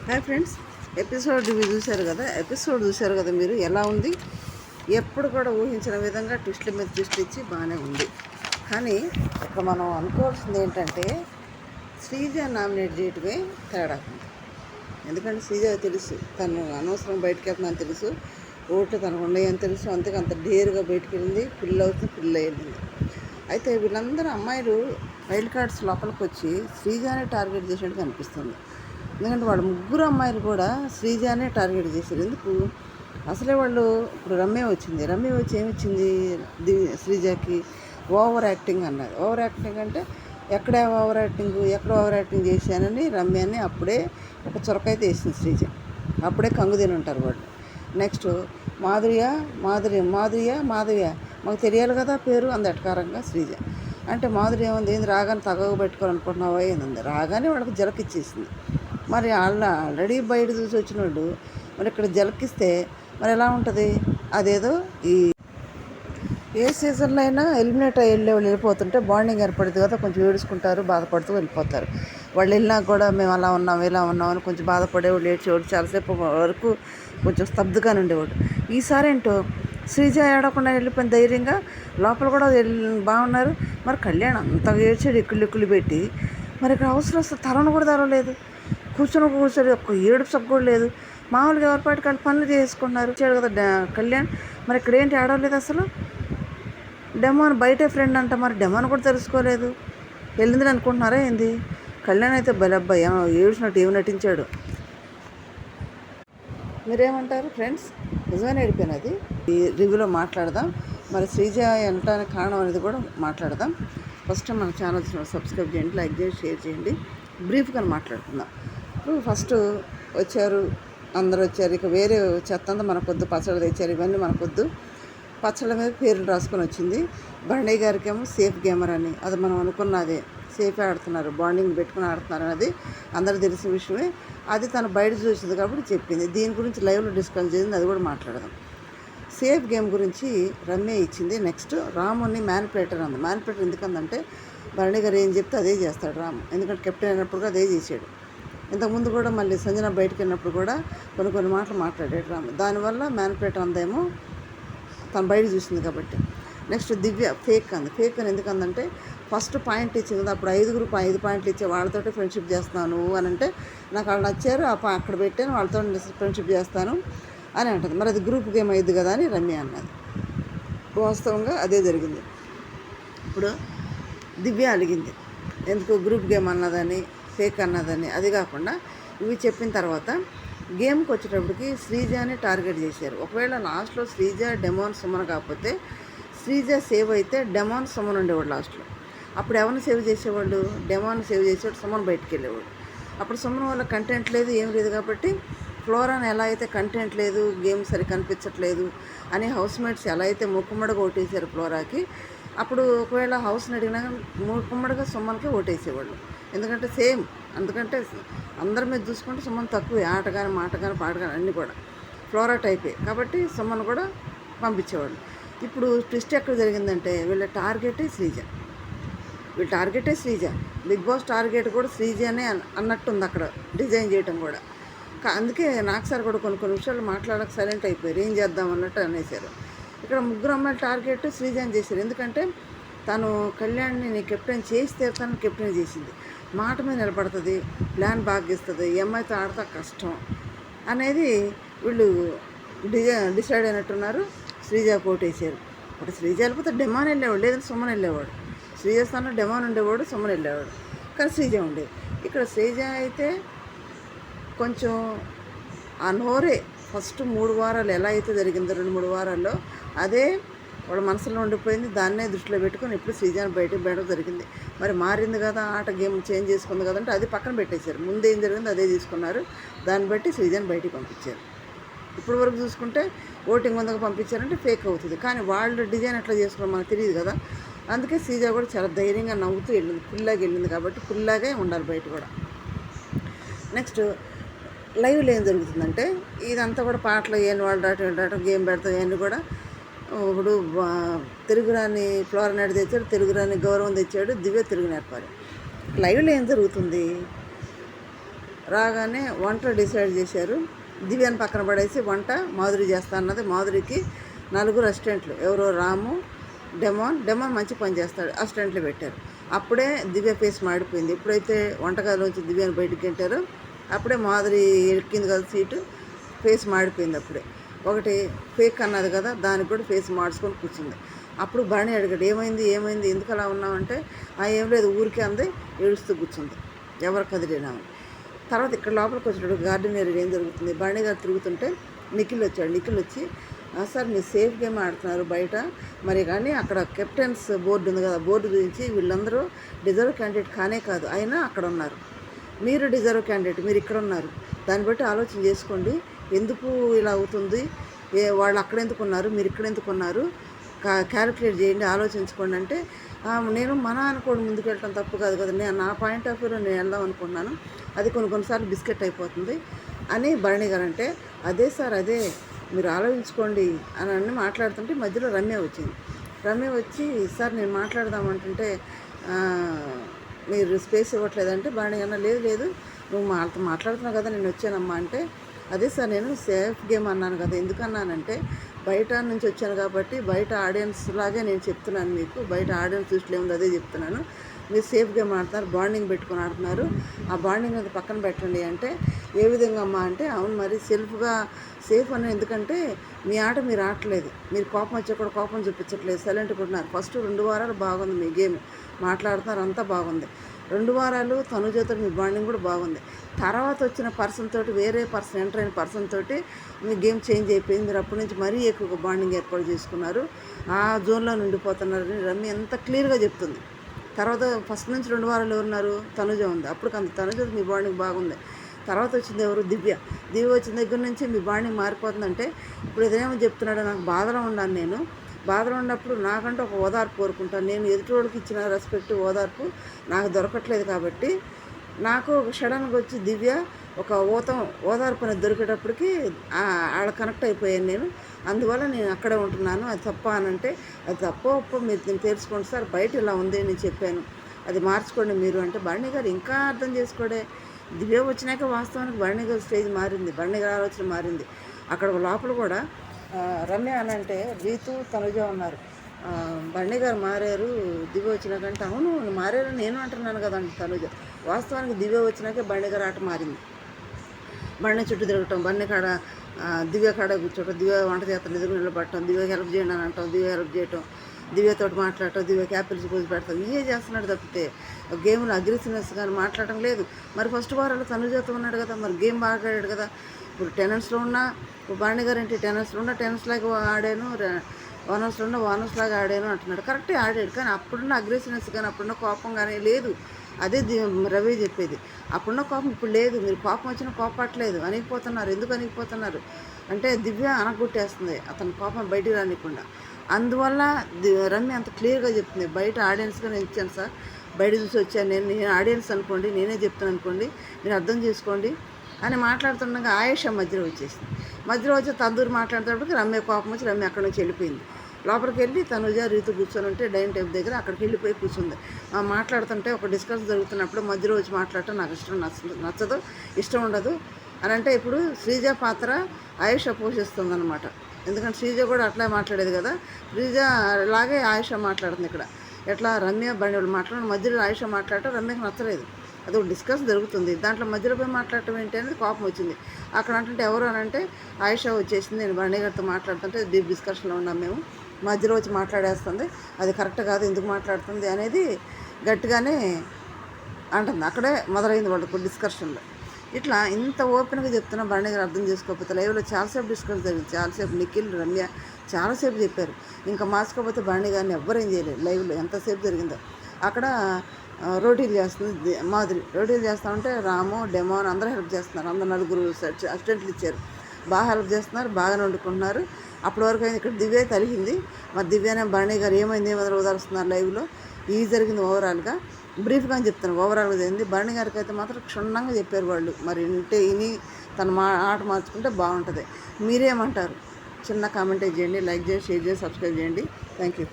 Hi friends, episode చూశారు కదా మీరు. ఎలా ఉంది? ఎప్పుడు కూడా ఊహించిన విధంగా ట్విస్ట్ల మీద ట్విస్ట్ ఇచ్చి బాగానే ఉంది. కానీ ఇక్కడ మనం అనుకోవాల్సింది ఏంటంటే శ్రీజ నామినేట్ చేయటమే తేడా ఉంది. ఎందుకంటే శ్రీజ తెలుసు తను అనవసరం బయటకు వెళ్తుందని తెలుసు, ఓట్లు తనకు ఉన్నాయని తెలుసు. అంతకు అంత డేరుగా బయటకు వెళ్ళింది, పిల్ల అవుతుంది, పిల్ల వెళ్ళింది. అయితే వీళ్ళందరూ అమ్మాయిలు వైల్డ్ కార్డ్స్ లోపలికి వచ్చి శ్రీజానే టార్గెట్ చేసినట్టు అనిపిస్తుంది. ఎందుకంటే వాళ్ళ ముగ్గురు అమ్మాయిలు కూడా శ్రీజానే టార్గెట్ చేశారు. ఎందుకు? అసలే వాళ్ళు ఇప్పుడు రమ్య వచ్చి ఏమిచ్చింది శ్రీజాకి? ఓవర్ యాక్టింగ్ అన్నది. ఓవర్ యాక్టింగ్ అంటే ఎక్కడ ఓవర్ యాక్టింగ్ చేశానని రమ్యని అప్పుడే ఒక చొరకైతే వేసింది శ్రీజ. అప్పుడే కంగు తిని ఉంటారు వాళ్ళు. నెక్స్ట్ మాధుర్య మాకు తెలియాలి కదా పేరు అంది ఎటకారంగా శ్రీజ. అంటే మాధుర్య ఏముంది, ఏంది రాగానే తగవ పెట్టుకోవాలనుకుంటున్నావా ఏంది? రాగానే వాళ్ళకి జలకిచ్చేసింది. మరి వాళ్ళు ఆల్రెడీ బయట చూసి వచ్చిన వాళ్ళు మరి ఇక్కడ జలకిస్తే మరి ఎలా ఉంటుంది? అదేదో ఏ సీజన్లో అయినా ఎలిమినేట్ అయ్యే వాళ్ళు వెళ్ళిపోతుంటే బాండింగ్ ఏర్పడుతుంది కదా, కొంచెం ఏడుచుకుంటారు, బాధపడుతూ వెళ్ళిపోతారు. వాళ్ళు వెళ్ళినా కూడా మేము అలా ఉన్నాం ఇలా ఉన్నాం అని కొంచెం బాధపడేవాళ్ళు, ఏడ్చేవాడు, చాలాసేపు వరకు కొంచెం స్తబ్దుగానే ఉండేవాడు. ఈసారి ఏంటో శ్రీజ ఏడకుండా వెళ్ళిపోయిన ధైర్యంగా లోపల కూడా బాగున్నారు. మరి కళ్యాణ్ అంత ఏడ్చాడు, ఎక్కులు పెట్టి. మరి ఇక్కడ అవసరం వస్తే తలను కూడా తరవలేదు, కూర్చొని ఒక ఏడుపు సగ్గు లేదు. మామూలుగా ఎవరిపాటికి వాళ్ళు పనులు చేసుకున్నారు ఇచ్చాడు కదా కళ్యాణ్. మరి ఇక్కడ ఏంటి ఆడలేదు అసలు. డెమోన్ బయటే ఫ్రెండ్ అంట, మరి డెమోన్ కూడా తెలుసుకోలేదు. వెళ్ళిందని అనుకుంటున్నారా ఏంది? కళ్యాణ్ అయితే బలబ్బాయి ఏడ్చినట్టు ఏమి నటించాడు. మీరేమంటారు ఫ్రెండ్స్? నిజమైన ఏడిపోయినది. ఈ రివ్యూలో మాట్లాడదాం. మరి శ్రీజ వెళ్ళటానికి కారణం అనేది కూడా మాట్లాడదాం. ఫస్ట్ మన ఛానల్ సబ్స్క్రైబ్ చేయండి, లైక్ చేయండి, షేర్ చేయండి. బ్రీఫ్గా మాట్లాడుకుందాం. ఇప్పుడు ఫస్ట్ అందరూ వచ్చారు. ఇక వేరే చెత్త అంతా మనకొద్దు, పచ్చళ్ళు తెచ్చారు, ఇవన్నీ మనకొద్దు. పచ్చళ్ళ మీద పేర్లు రాసుకొని వచ్చింది. భరణి గారికి ఏమో సేఫ్ గేమర్ అని, అది మనం అనుకున్నదే. సేఫే ఆడుతున్నారు, బాండింగ్ పెట్టుకుని ఆడుతున్నారు అనేది అందరూ తెలిసిన విషయమే. అది తను బయట చూసింది కాబట్టి చెప్పింది. దీని గురించి లైవ్లో డిస్కస్ చేసింది, అది కూడా మాట్లాడదాం. సేఫ్ గేమ్ గురించి రమ్య ఇచ్చింది. నెక్స్ట్ రాముని మ్యానిపులేటర్ అంది. మ్యానిపులేటర్ ఎందుకందంటే భరణి గారు ఏం చెప్తే అదే చేస్తాడు రాము. ఎందుకంటే కెప్టెన్ అయినప్పుడు కూడా అదే చేశాడు. ఇంతకుముందు కూడా మళ్ళీ సంజన బయటకు వెళ్ళినప్పుడు కూడా కొన్ని మాటలు మాట్లాడాడు రాము. దానివల్ల మ్యానిపులేటర్ అందేమో తను బయట చూసింది కాబట్టి. నెక్స్ట్ దివ్య ఫేక్ అని ఎందుకందంటే ఫస్ట్ పాయింట్ ఇచ్చింది కదా, అప్పుడు 5 పాయింట్లు ఇచ్చే వాళ్ళతో ఫ్రెండ్షిప్ చేస్తాను అని అంటే నాకు వాళ్ళు నచ్చారు, అక్కడ పెట్టాను, వాళ్ళతో ఫ్రెండ్షిప్ చేస్తాను అని అంటుంది. మరి అది గ్రూప్ గేమ్ అయ్యింది కదా అని రమ్య అన్నది. వాస్తవంగా అదే జరిగింది. ఇప్పుడు దివ్య అలిగింది, ఎందుకు గ్రూప్ గేమ్ అన్నదని, ఫేక్ అన్నదని. అది కాకుండా ఇవి చెప్పిన తర్వాత గేమ్కి వచ్చేటప్పటికి శ్రీజాని టార్గెట్ చేశారు. ఒకవేళ లాస్ట్లో శ్రీజ డెమోన్ సుమన్ కాకపోతే శ్రీజ సేవ్ అయితే డెమోన్ సుమన్ ఉండేవాడు లాస్ట్లో. అప్పుడు ఎవరిని సేవ్ చేసేవాళ్ళు? డెమోన్ సేవ్ చేసేవాడు, సుమన్ బయటికి వెళ్ళేవాడు. అప్పుడు సుమన్ వల్ల కంటెంట్ లేదు, ఏం లేదు కాబట్టి ఫ్లోరాని ఎలా అయితే కంటెంట్ లేదు, గేమ్ సరి కనిపించట్లేదు అని హౌస్మేట్స్ ఎలా అయితే మూకుమ్మడిగా ఓటేసారు ఫ్లోరాకి, అప్పుడు ఒకవేళ హౌస్ని అడిగినా మూకుమ్మడిగా సుమన్కి ఓటేసేవాళ్ళు. ఎందుకంటే సేమ్, ఎందుకంటే అందరి మీద చూసుకుంటే సుమన్ తక్కువే, ఆట కానీ మాట కానీ పాట కానీ అన్నీ కూడా ఫ్లోరా టైపే కాబట్టి సుమన్ కూడా పంపించేవాళ్ళు. ఇప్పుడు ట్విస్ట్ ఎక్కడ జరిగిందంటే వీళ్ళ టార్గెటే శ్రీజ. బిగ్ బాస్ టార్గెట్ కూడా శ్రీజనే అన్నట్టుంది అక్కడ డిజైన్ చేయటం కూడా. అందుకే నాకు సార్ కూడా కొన్ని విషయాలు మాట్లాడక సైలెంట్ అయిపోయారు, ఏం చేద్దాం అన్నట్టు అనేసారు. ఇక్కడ ముగ్గురు అమ్మాయిల టార్గెట్ శ్రీజని చేశారు. ఎందుకంటే తను కళ్యాణ్ని నీ కెప్టెన్ చేస్తే తను కెప్టెన్ చేసింది, మాట మీద నిలబడుతుంది, ప్లాన్ బాగా ఇస్తుంది, ఈ అమ్మాయితో ఆడతా కష్టం అనేది వీళ్ళు డిసైడ్ అయినట్టున్నారు. శ్రీజ కోటేశారు. అప్పుడు శ్రీజ వెళ్ళిపోతే డెమాన్ వెళ్ళేవాడు, లేదంటే సుమన్ వెళ్ళేవాడు. శ్రీజ స్థానంలో డెమాన్ ఉండేవాడు, సుమన్ వెళ్ళేవాడు, కానీ శ్రీజ ఉండేది. ఇక్కడ శ్రీజ అయితే కొంచెం ఆ నోరే ఫస్ట్ 3 వారాలు ఎలా అయితే జరిగిందో 2-3 వారాల్లో అదే వాళ్ళ మనసులో ఉండిపోయింది. దాన్నే దృష్టిలో పెట్టుకొని ఇప్పుడు శ్రీజాని బయటకు జరిగింది. మరి మారింది కదా, ఆట గేమ్ చేంజ్ చేసుకుంది కదంటే అది పక్కన పెట్టేశారు. ముందు ఏం జరిగిందో అదే తీసుకున్నారు, దాన్ని బట్టి శ్రీజాని బయటికి పంపించారు. ఇప్పుడు వరకు చూసుకుంటే ఓటింగ్ ముందుగా పంపించారంటే ఫేక్ అవుతుంది, కానీ వాళ్ళు డిజైన్ ఎట్లా చేసుకోవడం మనకు తెలియదు కదా. అందుకే శ్రీజ కూడా చాలా ధైర్యంగా నవ్వుతూ వెళ్ళింది, ఫుల్లాగా వెళ్ళింది కాబట్టి ఫుల్లాగే ఉండాలి బయట కూడా. నెక్స్ట్ లైవ్లో ఏం జరుగుతుందంటే ఇదంతా కూడా పాటలు ఏం వాళ్ళు గేమ్ పెడతాం ఇవన్నీ కూడా. ఇప్పుడు తెలుగురాని ఫ్లోరనాడు తెచ్చాడు, తెలుగురాని గౌరవం తెచ్చాడు, దివ్య తెలుగు నేర్పాలి. లైవ్లో ఏం జరుగుతుంది? రాగానే వంట డిసైడ్ చేశారు. దివ్యాన్ని పక్కన పడేసి వంట మాధురి చేస్తా అన్నది. మాధురికి 4 అసిస్టెంట్లు, ఎవరో రాము, డెమాన్ మంచి పని చేస్తాడు, అసిస్టెంట్లు పెట్టారు. అప్పుడే దివ్య ఫేస్ మాడిపోయింది. ఎప్పుడైతే వంటగదిలోంచి దివ్యాన్ని బయటికి గెంటారో అప్పుడే మాధురి ఎక్కింది కదా సీటు, ఫేస్ మాడిపోయింది. అప్పుడే ఒకటి ఫేక్ అన్నది కదా, దానికి కూడా ఫేస్ మార్చుకొని కూర్చుంది. అప్పుడు భరణి అడిగాడు, ఏమైంది ఎందుకు అలా ఉన్నామంటే ఏం లేదు ఊరికే అంది, ఏడుస్తూ కూర్చుంది, ఎవరు కదిలేనామని. తర్వాత ఇక్కడ లోపలికి వచ్చాడు గార్డెన్ ఏరియా, ఏం జరుగుతుంది, భరణి గారు తిరుగుతుంటే నిఖిల్ వచ్చాడు. నిఖిల్ వచ్చి సార్ మీరు సేఫ్ గేమ్ ఆడుతున్నారు బయట మరి, కానీ అక్కడ కెప్టెన్స్ బోర్డు ఉంది కదా, బోర్డు గురించి వీళ్ళందరూ డిజర్వ్ క్యాండిడేట్ కానే కాదు, అయినా అక్కడ ఉన్నారు. మీరు డిజర్వ్ క్యాండిడేట్, మీరు ఇక్కడ ఉన్నారు, దాన్ని బట్టి ఆలోచన చేసుకోండి, ఎందుకు ఇలా అవుతుంది, వాళ్ళు అక్కడ ఎందుకు ఉన్నారు, మీరు ఇక్కడ ఎందుకు ఉన్నారు, క్యాలిక్యులేట్ చేయండి, ఆలోచించుకోండి అంటే నేను మన అనుకోండి ముందుకు వెళ్ళటం తప్పు కాదు కదా, నేను నా పాయింట్ ఆఫ్ వ్యూలో నేను వెళ్దాం అనుకున్నాను, అది కొన్నిసార్లు బిస్కెట్ అయిపోతుంది అని భరణి గారు అంటే, అదే సార్ అదే మీరు ఆలోచించుకోండి అని అన్నీ మాట్లాడుతుంటే మధ్యలో రమ్య వచ్చింది. రమ్య వచ్చి సార్ నేను మాట్లాడదామంటుంటే మీరు స్పేస్ ఇవ్వట్లేదంటే భరణి అన్న లేదు నువ్వు మాట్లాడుతున్నావు కదా నేను వచ్చానమ్మా అంటే, అదే సార్ నేను సేఫ్ గేమ్ అన్నాను కదా, ఎందుకన్నానంటే బయట నుంచి వచ్చాను కాబట్టి బయట ఆడియన్స్ లాగే నేను చెప్తున్నాను మీకు, బయట ఆడియన్స్ దృష్టిలో ఏముంది అదే చెప్తున్నాను, మీరు సేఫ్ గేమ్ ఆడుతున్నారు, బాండింగ్ పెట్టుకుని ఆడుతున్నారు, ఆ బాండింగ్ అది పక్కన పెట్టండి అంటే, ఏ విధంగా అమ్మా అంటే, అవును మరి సెల్ఫ్గా సేఫ్ అని, ఎందుకంటే మీ ఆట మీరు ఆడలేదు, మీరు కోపం వచ్చే కూడా కోపం చూపించట్లేదు, సైలెంట్గా ఉంటున్నారు. ఫస్ట్ 2 వారాలు బాగుంది మీ గేమ్, మాట్లాడుతున్నారు అంతా బాగుంది, 2 వారాలు తనుజతో మీ బాండింగ్ కూడా బాగుంది, తర్వాత వచ్చిన పర్సన్ తోటి, వేరే పర్సన్ ఎంటర్ అయిన పర్సన్ తోటి మీ గేమ్ చేంజ్ అయిపోయింది, మీరు అప్పటి నుంచి మరీ ఎక్కువగా బాండింగ్ ఏర్పాటు చేసుకున్నారు, ఆ జోన్లో ఉండిపోతున్నారని రమ్య ఎంత క్లియర్గా చెప్తుంది. తర్వాత ఫస్ట్ నుంచి 2 వారాలు ఎవరున్నారు, తనుజ ఉంది, అప్పుడు అంత తనుజ మీ బాండింగ్ బాగుంది. తర్వాత వచ్చింది ఎవరు, దివ్య వచ్చిన దగ్గర నుంచి మీ బాండింగ్ మారిపోతుందంటే, ఇప్పుడు ఏదేమో చెప్తున్నాడో నాకు బాధలో ఉన్నాను, నేను బాధలో ఉన్నప్పుడు నాకంటూ ఒక ఓదార్పు కోరుకుంటాను, నేను ఎదుటివాళ్ళకి ఇచ్చిన రెస్పెక్ట్ ఓదార్పు నాకు దొరకట్లేదు కాబట్టి నాకు ఒక సడన్గా వచ్చి దివ్య ఒక ఓదార్పు అనేది దొరికేటప్పటికి ఆడ కనెక్ట్ అయిపోయాను నేను, అందువల్ల నేను అక్కడే ఉంటున్నాను, అది తప్ప అని అంటే, అది తప్ప మీరు నేను తెలుసుకోండి సార్, బయట ఇలా ఉంది నేను చెప్పాను, అది మార్చుకోండి మీరు అంటే, భరణి గారు ఇంకా అర్థం చేసుకోడే, దివ్య వచ్చినాక వాస్తవానికి భరణి గారి స్టేజ్ మారింది, భరణి గారి ఆలోచన మారింది. అక్కడ లోపల కూడా రమ్య అని అంటే రీతు తనుజ ఉన్నారు, భరణి గారు మారారు దివ్య వచ్చినాకంటే, అవును మారారు నేను అంటున్నాను కదా అంటే తనుజ, వాస్తవానికి దివ్య వచ్చినాకే భరణి గారు ఆట మారింది. భరణి చుట్టూ తిరగటం, భరణి కాడ దివ్య కాడ కూర్చోవటం, దివ్య వంట చేస్తాం ఎదురు నిలబడటం, దివ్య హెల్ప్ చేయండి అని అంటాం, దివ్య హెల్ప్ చేయటం, దివ్యతో మాట్లాడటం, దివ్య క్యాపిల్స్ పోసి పెడతాం, ఇవే చేస్తున్నాడు తప్పితే గేమ్లో అగ్రెసివ్నెస్ కానీ మాట్లాడటం లేదు. మరి ఫస్ట్ వారాలు తనుజతో ఉన్నాడు కదా, మరి గేమ్ బాగా ఆడాడు కదా, ఇప్పుడు టెనెన్స్లో ఉన్నా భరణి గారు ఏంటి టెనెన్స్లో ఉన్న టెనెన్స్ లాగా ఆడాను, ఓనర్స్లో ఉన్న ఓనర్స్ లాగా ఆడాను అంటున్నాడు, కరెక్టే ఆడాడు, కానీ అప్పుడున్న అగ్రెసివ్నెస్ కానీ అప్పుడున్న కోపం కానీ లేదు, అదే రవి చెప్పేది, అప్పుడున్న కోపం ఇప్పుడు లేదు, మీరు కోపం వచ్చినా కోపట్లేదు, అనిగిపోతున్నారు, ఎందుకు అనిగిపోతున్నారు అంటే దివ్య అనగొట్టేస్తుంది అతని కోపం బయటికి రానికుండా, అందువల్ల రమ్య అంత క్లియర్గా చెప్తుంది, బయట ఆడియన్స్గా నేను ఇచ్చాను సార్, బయట చూసి వచ్చాను నేను ఆడియన్స్ అనుకోండి, నేనే చెప్తాను అనుకోండి, మీరు అర్థం చేసుకోండి అని మాట్లాడుతుండగా ఆయేష మధ్యలో వచ్చేసింది. మధ్యలో వచ్చి తందూరు మాట్లాడేటప్పటికి రమ్య కోపం వచ్చి రమ్య అక్కడి నుంచి వెళ్ళిపోయింది. లోపలికి వెళ్ళి తనుజ రీతు కూర్చొని ఉంటే డైనింగ్ టేబుల్ దగ్గర అక్కడికి వెళ్ళిపోయి కూర్చుంది. మాట్లాడుతుంటే ఒక డిస్కస్ జరుగుతున్నప్పుడు మధ్యలో వచ్చి మాట్లాడటం నాకు నచ్చదు, ఇష్టం ఉండదు అని అంటే, ఇప్పుడు శ్రీజ పాత్ర ఆయేష పోషిస్తుంది అనమాట, ఎందుకంటే శ్రీజ కూడా అట్లా మాట్లాడేది కదా, శ్రీజ లాగే ఆయేష మాట్లాడుతుంది ఇక్కడ, ఎట్లా రమ్య బండి వాళ్ళు మాట్లాడడం మధ్యలో ఆయేష మాట్లాడటం రమ్యకు నచ్చలేదు, అది ఒక డిస్కస్ జరుగుతుంది, దాంట్లో మధ్యలో పోయి మాట్లాడటం ఏంటి అనేది కోపం వచ్చింది. అక్కడ అంటే ఎవరు అని అంటే ఆయేష వచ్చేసింది, నేను బండి గారితో మాట్లాడుతుంటే డీప్ డిస్కషన్లో ఉన్నాం మేము, మధ్యలో వచ్చి మాట్లాడేస్తుంది, అది కరెక్ట్ కాదు, ఎందుకు మాట్లాడుతుంది అనేది గట్టిగానే అంటుంది, అక్కడే మొదలైంది వాళ్ళకు డిస్కషన్లో. ఇట్లా ఇంత ఓపెన్గా చెప్తున్నా బండి గారు అర్థం చేసుకోకపోతే, లైవ్లో చాలాసేపు డిస్కస్ జరిగింది, చాలాసేపు నిఖిల్ రమ్య చాలాసేపు చెప్పారు, ఇంకా మార్చుకోకపోతే బండి గారిని ఎవ్వరేం చేయలేదు, లైవ్లో ఎంతసేపు జరిగిందో. అక్కడ రోటీలు చేస్తుంది మాధురి, రోటీలు చేస్తూ ఉంటే రాము డెమోన్ అందరూ హెల్ప్ చేస్తున్నారు, అందరు 4 అసిస్టెంట్లు ఇచ్చారు, బాగా హెల్ప్ చేస్తున్నారు, బాగానే వండుకుంటున్నారు. అప్పటి వరకు అయింది, ఇక్కడ దివ్య తలిగింది, మరి దివ్యనే బండి గారు ఏమైంది ఓదారుస్తున్నారు లైవ్లో, ఈ జరిగింది ఓవరాల్గా బ్రీఫ్గా అని చెప్తాను, ఓవరాల్గా జరిగింది. బండి గారికి అయితే మాత్రం క్షుణ్ణంగా చెప్పారు వాళ్ళు, మరి ఇని తన ఆట మార్చుకుంటే బాగుంటుంది. మీరేమంటారు? చిన్న కామెంట్ చేయండి, లైక్ చేయండి, షేర్ చేసి సబ్స్క్రైబ్ చేయండి. Thank you.